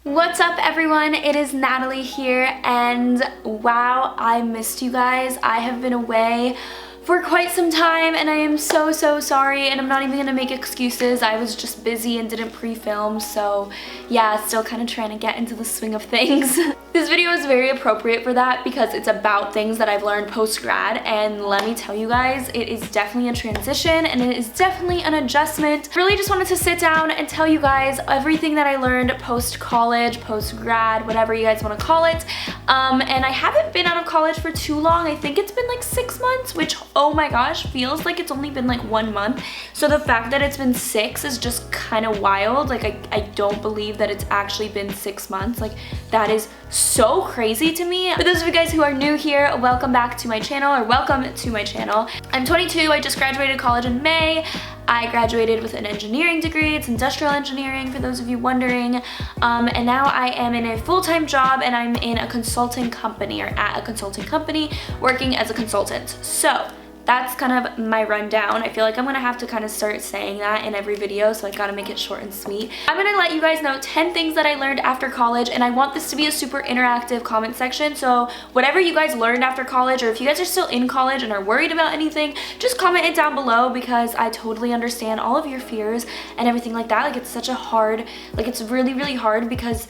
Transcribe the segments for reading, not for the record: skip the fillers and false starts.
What's up everyone, it is Natalie here, and wow, I missed you guys. I have been away for quite some time and I am so sorry, and I'm not even gonna make excuses. I was just busy and didn't pre-film, so yeah, still kind of trying to get into the swing of things. This video is very appropriate for that because it's about things that I've learned post-grad, and let me tell you guys, it is definitely a transition and it is definitely an adjustment. Really just wanted to sit down and tell you guys everything that I learned post-college, post-grad, whatever you guys want to call it. And I haven't been out of college for too long. I think it's been like 6 months, which, oh my gosh, feels like it's only been like 1 month. So the fact that it's been 6 is just kind of wild. Like I don't believe that it's actually been 6 months. Like that is so crazy to me. For those of you guys who are new here, welcome back to my channel, or welcome to my channel. I'm 22, I just graduated college in May. I graduated with an engineering degree. It's industrial engineering, for those of you wondering. And now I am in a full-time job and I'm in a consulting company, or at a consulting company, working as a consultant. So that's kind of my rundown. I feel like I'm gonna have to kind of start saying that in every video, so I gotta make it short and sweet. I'm gonna let you guys know 10 things that I learned after college, and I want this to be a super interactive comment section, so whatever you guys learned after college, or if you guys are still in college and are worried about anything, just comment it down below, because I totally understand all of your fears and everything like that. Like it's such a hard, like it's really hard, because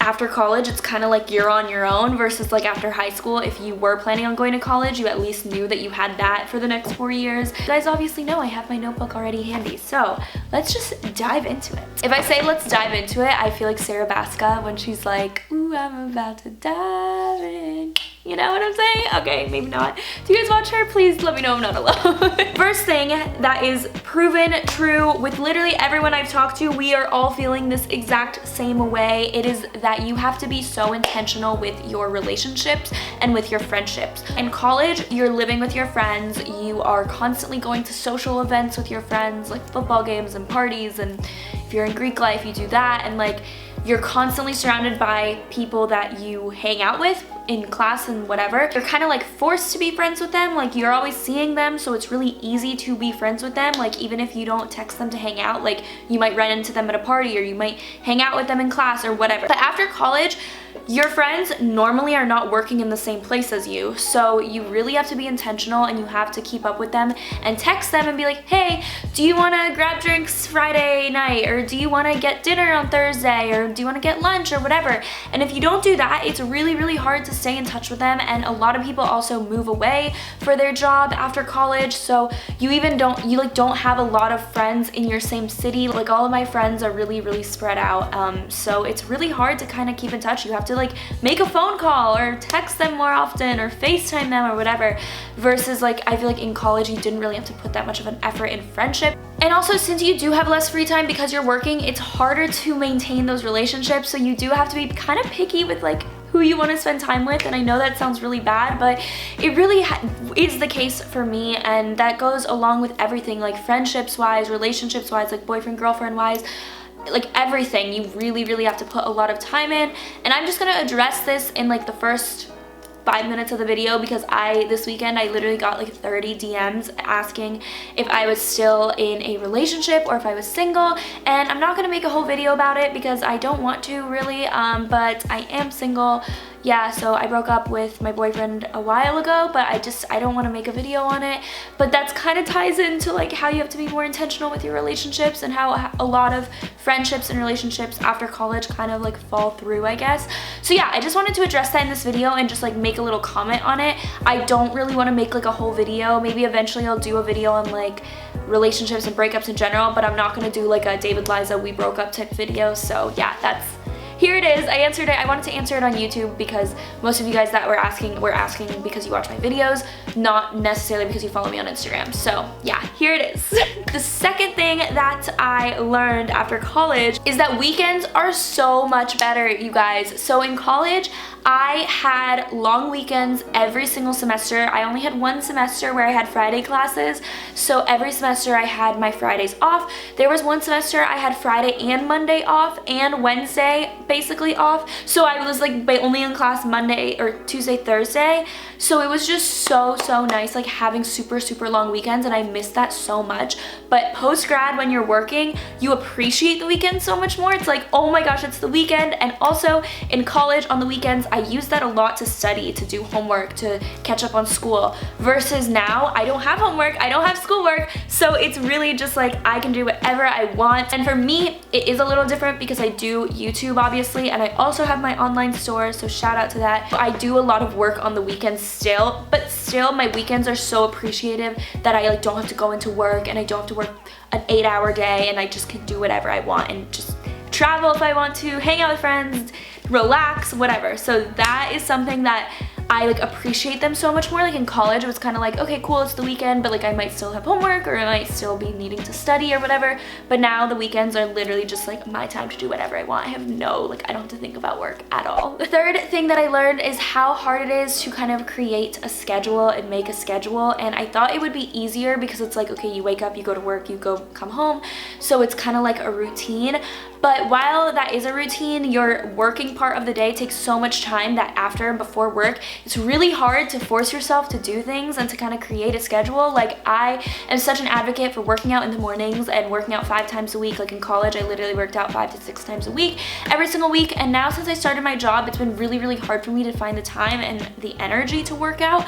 after college, it's kind of like you're on your own, versus like after high school, if you were planning on going to college, you at least knew that you had that for the next 4 years. You guys obviously know I have my notebook already handy, so let's just dive into it. If I say let's dive into it, I feel like Sarah Baska when she's like, ooh, I'm about to dive in. You know what I'm saying? Okay, maybe not. Do you guys watch her? Please let me know I'm not alone. First thing that is proven true with literally everyone I've talked to, we are all feeling this exact same way. It is that you have to be so intentional with your relationships and with your friendships. In college, you're living with your friends. You are constantly going to social events with your friends, like football games and parties, and if you're in Greek life, you do that, and like you're constantly surrounded by people that you hang out with in class and whatever. You're kind of like forced to be friends with them. Like you're always seeing them, so it's really easy to be friends with them. Like even if you don't text them to hang out, like you might run into them at a party, or you might hang out with them in class or whatever. But after college, your friends normally are not working in the same place as you, so you really have to be intentional, and you have to keep up with them and text them and be like, hey, do you want to grab drinks Friday night, or do you want to get dinner on Thursday, or do you want to get lunch, or whatever. And if you don't do that, it's really hard to stay in touch with them. And a lot of people also move away for their job after college, so you even don't have a lot of friends in your same city. Like all of my friends are really spread out, so it's really hard to kind of keep in touch. You have to like make a phone call or text them more often, or FaceTime them or whatever, versus like I feel like in college you didn't really have to put that much of an effort in friendship. And also, since you do have less free time because you're working, it's harder to maintain those relationships, so you do have to be kind of picky with like who you want to spend time with. And I know that sounds really bad, but it really is the case for me, and that goes along with everything, like friendships wise, relationships wise, like boyfriend girlfriend wise, like everything. You really have to put a lot of time in. And I'm just gonna address this in like the first 5 minutes of the video, because this weekend I literally got like 30 DMs asking if I was still in a relationship or if I was single, and I'm not gonna make a whole video about it because I don't want to really, but I am single. Yeah, so I broke up with my boyfriend a while ago, but I don't want to make a video on it. But that's kind of ties into like how you have to be more intentional with your relationships, and how a lot of friendships and relationships after college kind of like fall through, I guess. So yeah, I just wanted to address that in this video and just like make a little comment on it. I don't really want to make like a whole video. Maybe eventually I'll do a video on like relationships and breakups in general, but I'm not going to do like a David Liza we broke up type video. So yeah, here it is. I answered it. I wanted to answer it on YouTube because most of you guys that were asking because you watch my videos, not necessarily because you follow me on Instagram. So yeah, here it is. The second thing that I learned after college is that weekends are so much better, you guys. So in college, I had long weekends every single semester. I only had 1 semester where I had Friday classes, so every semester I had my Fridays off. There was 1 semester I had Friday and Monday off, and Wednesday basically off. So I was like only in class Monday or Tuesday, Thursday. So it was just so nice like having super long weekends, and I missed that so much. But post-grad, when you're working, you appreciate the weekend so much more. It's like, oh my gosh, it's the weekend. And also in college on the weekends, I use that a lot to study, to do homework, to catch up on school, versus now I don't have homework, I don't have schoolwork. So it's really just like I can do whatever I want. And for me, it is a little different because I do YouTube obviously, and I also have my online store, so shout out to that. I do a lot of work on the weekends still, but still my weekends are so appreciative that I like don't have to go into work, and I don't have to work an 8-hour day, and I just can do whatever I want and just travel if I want to, hang out with friends, relax, whatever. So that is something that I like appreciate them so much more. Like in college, it was kind of like, okay, cool, it's the weekend, but like I might still have homework, or I might still be needing to study or whatever. But now the weekends are literally just like my time to do whatever I want. I have no, like, I don't have to think about work at all. The third thing that I learned is how hard it is to kind of create a schedule and make a schedule. And I thought it would be easier because it's like, okay, you wake up, you go to work, you come home. So it's kind of like a routine. But while that is a routine, your working part of the day takes so much time that after and before work, it's really hard to force yourself to do things and to kind of create a schedule. Like I am such an advocate for working out in the mornings and working out 5 times a week. Like in college, I literally worked out 5 to 6 times a week, every single week. And now since I started my job, it's been really hard for me to find the time and the energy to work out.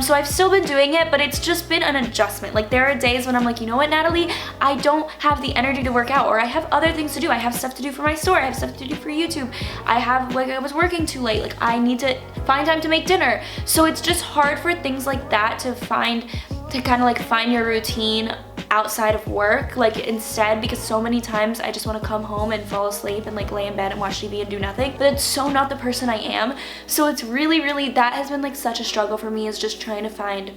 So I've still been doing it, but it's just been an adjustment. Like there are days when I'm like, you know what, Natalie, I don't have the energy to work out, or I have other things to do. I have stuff to do for my store, I have stuff to do for YouTube, I have, like, I was working too late, like I need to find time to make dinner. So it's just hard for things like that to kind of like find your routine outside of work, like instead, because so many times I just want to come home and fall asleep and like lay in bed and watch TV and do nothing. But it's so not the person I am. So it's really that has been like such a struggle for me, is just trying to find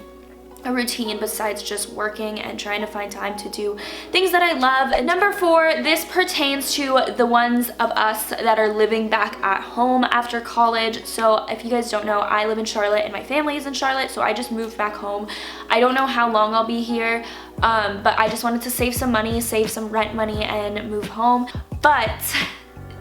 a routine besides just working and trying to find time to do things that I love. And number 4, this pertains to the ones of us that are living back at home after college. So if you guys don't know, I live in Charlotte and my family is in Charlotte, so I just moved back home. I don't know how long I'll be here, but I just wanted to save some money, save some rent money, and move home. But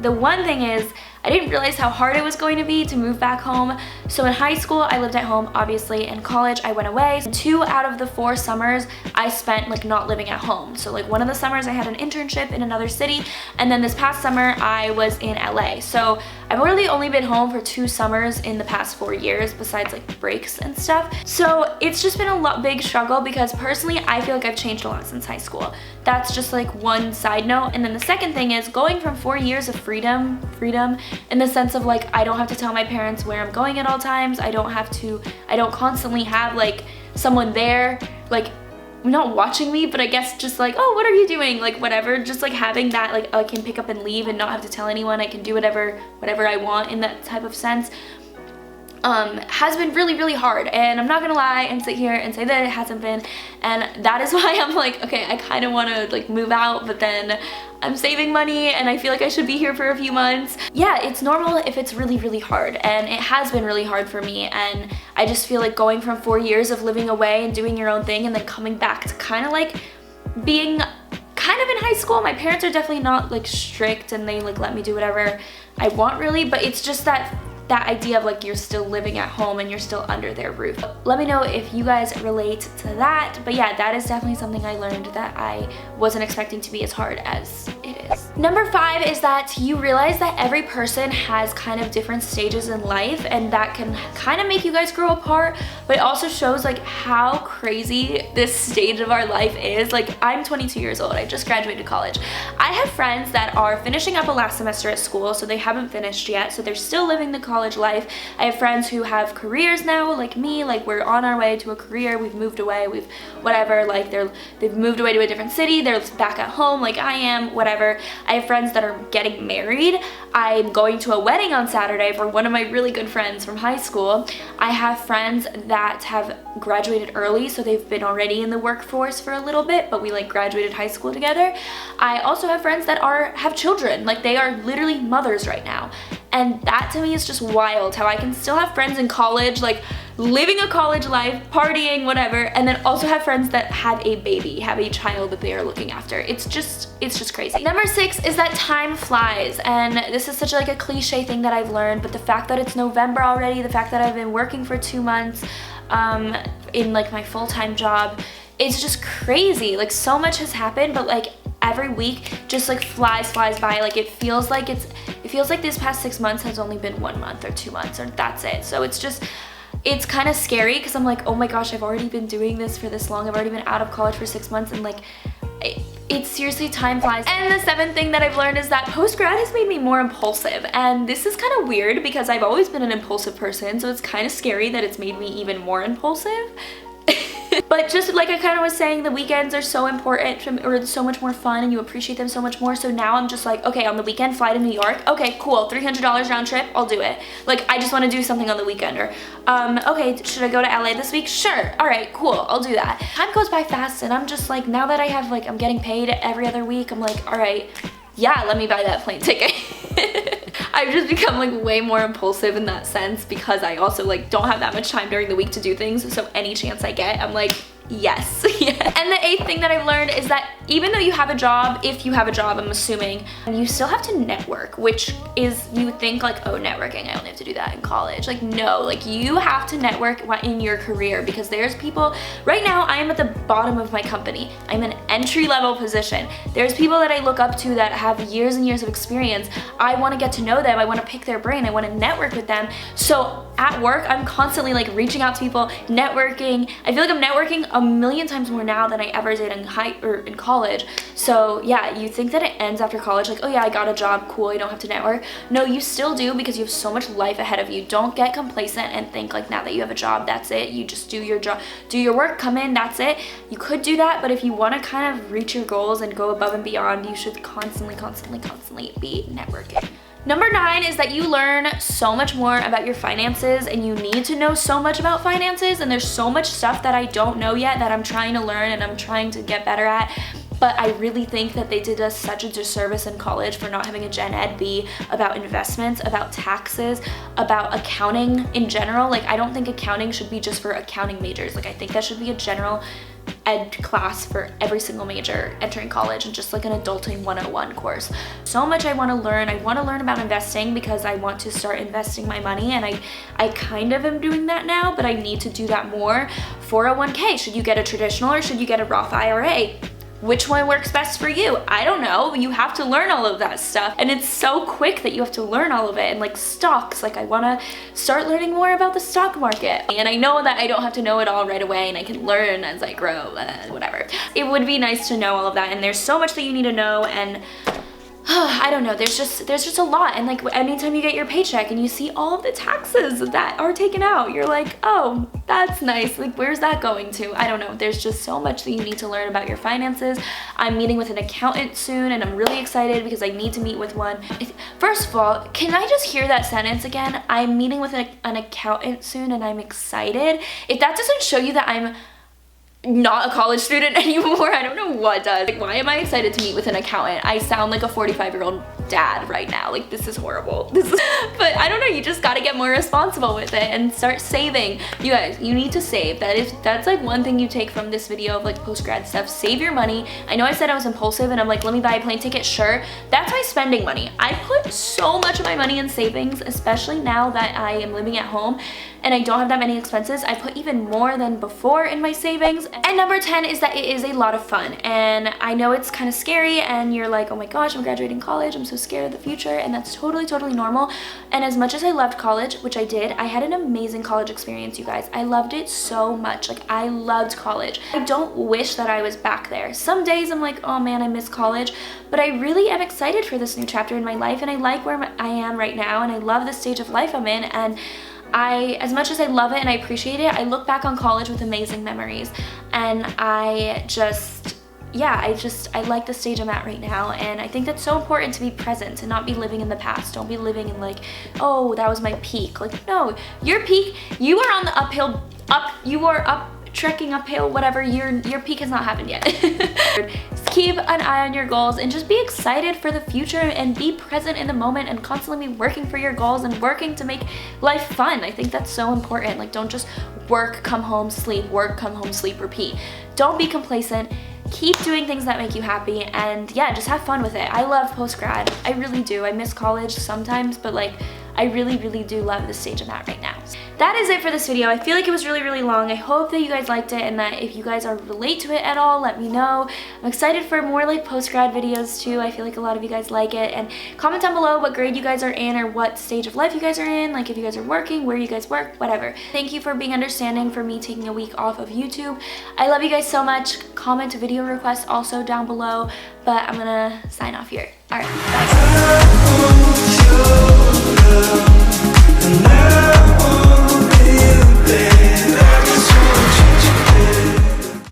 the one thing is, I didn't realize how hard it was going to be to move back home. So in high school, I lived at home, obviously. In college, I went away. 2 out of the 4 summers, I spent like not living at home. So like one of the summers I had an internship in another city, and then this past summer I was in LA. So I've really only been home for 2 summers in the past 4 years, besides like breaks and stuff. So it's just been a big struggle, because personally, I feel like I've changed a lot since high school. That's just like one side note. And then the second thing is going from 4 years of freedom in the sense of like, I don't have to tell my parents where I'm going at all times. I don't constantly have like someone there, like not watching me, but I guess just like, oh, what are you doing? Like whatever, just like having that, like I can pick up and leave and not have to tell anyone. I can do whatever I want in that type of sense. Has been really hard, and I'm not gonna lie and sit here and say that it hasn't been, and that is why I'm like, okay, I kind of want to like move out, but then I'm saving money and I feel like I should be here for a few months. Yeah, it's normal if it's really hard, and it has been really hard for me. And I just feel like going from 4 years of living away and doing your own thing, and then coming back to kind of like being kind of in high school. My parents are definitely not like strict, and they like let me do whatever I want really, but it's just that idea of like you're still living at home and you're still under their roof. Let me know if you guys relate to that. But yeah, that is definitely something I learned that I wasn't expecting to be as hard as it is. Number 5 is that you realize that every person has kind of different stages in life, and that can kind of make you guys grow apart, but it also shows like how crazy this stage of our life is. Like I'm 22 years old, I just graduated college. I have friends that are finishing up a last semester at school, so they haven't finished yet, so they're still living the college life. I have friends who have careers now, like me, like we're on our way to a career, we've moved away, we've whatever, like they've moved away to a different city, they're back at home like I am, whatever. I have friends that are getting married. I'm going to a wedding on Saturday for one of my really good friends from high school. I have friends that have graduated early, so they've been already in the workforce for a little bit, but we like graduated high school together. I also have friends that have children, like they are literally mothers right now. And that to me is just wild, how I can still have friends in college like living a college life, partying, whatever, and then also have friends that have a baby, have a child that they are looking after. It's just crazy. Number 6 is that time flies, and this is such like a cliche thing that I've learned, but the fact that it's November already, the fact that I've been working for 2 months in like my full-time job, it's just crazy. Like so much has happened, but like every week just like flies by. Like it feels like this past 6 months has only been 1 month or 2 months, or that's it. So it's kind of scary because I'm like, oh my gosh, I've already been doing this for this long. I've already been out of college for 6 months, and like it's seriously, time flies. And the 7th thing that I've learned is that post-grad has made me more impulsive, and this is kind of weird because I've always been an impulsive person, so it's kind of scary that it's made me even more impulsive. But just like I kind of was saying, the weekends are so important, or so much more fun, and you appreciate them so much more. So now I'm just like, okay, on the weekend, fly to New York. Okay, cool, $300 round trip, I'll do it. Like, I just want to do something on the weekend. Or, okay, should I go to LA this week? Sure, all right, cool, I'll do that. Time goes by fast, and I'm just like, now that I have, like, I'm getting paid every other week, I'm like, all right, yeah, let me buy that plane ticket. I've just become like way more impulsive in that sense because I also like don't have that much time during the week to do things, so any chance I get, I'm like, yes. Yeah. And the 8th thing that I've learned is that even though you have a job, if you have a job, I'm assuming, you still have to network, which is, you would think like, oh, networking, I only have to do that in college. Like, no, like you have to network in your career, because there's people, right now I am at the bottom of my company. I'm an entry-level position. There's people that I look up to that have years and years of experience. I want to get to know them. I want to pick their brain. I want to network with them. So at work, I'm constantly like reaching out to people, networking. I feel like I'm networking a million times more now than I ever did in college. So yeah, you think that it ends after college, like, oh yeah, I got a job, cool, I don't have to network. No, you still do, because you have so much life ahead of you. Don't get complacent and think like now that you have a job, that's it. You just do your job, do your work, come in, that's it. You could do that, but if you want to kind of reach your goals and go above and beyond, you should constantly be networking. Number 9 is that you learn so much more about your finances, and you need to know so much about finances, and there's so much stuff that I don't know yet that I'm trying to learn and I'm trying to get better at. But I really think that they did us such a disservice in college for not having a Gen Ed be about investments, about taxes, about accounting in general. Like, I don't think accounting should be just for accounting majors. Like, I think that should be a general ed class for every single major entering college, and just like an adulting 101 course. So much I want to learn. I want to learn about investing because I want to start investing my money, and I kind of am doing that now, but I need to do that more. 401k, should you get a traditional or should you get a Roth IRA? Which one works best for you? I don't know. You have to learn all of that stuff, and it's so quick that you have to learn all of it. And like stocks, like I want to start learning more about the stock market, and I know that I don't have to know it all right away, and I can learn as I grow, whatever. It would be nice to know all of that, and there's so much that you need to know, and I don't know, there's just a lot. And like anytime you get your paycheck and you see all of the taxes that are taken out, you're like, oh, that's nice. Like, where's that going to? I don't know. There's just so much that you need to learn about your finances. I'm meeting with an accountant soon, and I'm really excited because I need to meet with one. First of all, can I just hear that sentence again? I'm meeting with an accountant soon, and I'm excited. If that doesn't show you that I'm not a college student anymore, I don't know what does. Like, why am I excited to meet with an accountant? I sound like a 45-year-old dad right now. Like, this is horrible. But I don't know, you just gotta get more responsible with it and start saving. You guys, you need to save. That's like one thing you take from this video of like post-grad stuff. Save your money. I know I said I was impulsive and I'm like, let me buy a plane ticket. Sure, that's my spending money. I put so much of my money in savings, especially now that I am living at home and I don't have that many expenses. I put even more than before in my savings. And number 10 is that it is a lot of fun. And I know it's kind of scary, and you're like, oh my gosh, I'm graduating college, I'm so scared of the future, and that's totally normal. And as much as I loved college, which I did, I had an amazing college experience, you guys. I loved it so much. Like, I loved college. I don't wish that I was back there. Some days I'm like, oh man, I miss college, but I really am excited for this new chapter in my life, and I like where I am right now, and I love the stage of life I'm in. And as much as I love it and I appreciate it, I look back on college with amazing memories, and I like the stage I'm at right now, and I think that's so important to be present, to not be living in the past. Don't be living in like, oh, that was my peak. Like, no, your peak, you are on the you are trekking uphill, whatever, your peak has not happened yet. keep an eye on your goals and just be excited for the future and be present in the moment and constantly be working for your goals and working to make life fun. I think that's so important. Like, don't just work, come home, sleep, work, come home, sleep, repeat. Don't be complacent. Keep doing things that make you happy, and yeah, just have fun with it. I love post-grad. I really do. I miss college sometimes, but like, I really, really do love the stage I'm at right now. That is it for this video. I feel like it was really, really long. I hope that you guys liked it, and that if you guys are relate to it at all, let me know. I'm excited for more like post-grad videos too. I feel like a lot of you guys like it, and comment down below what grade you guys are in or what stage of life you guys are in, like if you guys are working, where you guys work, whatever. Thank you for being understanding for me taking a week off of YouTube. I love you guys so much. Comment video requests also down below, but I'm gonna sign off here. All right, bye.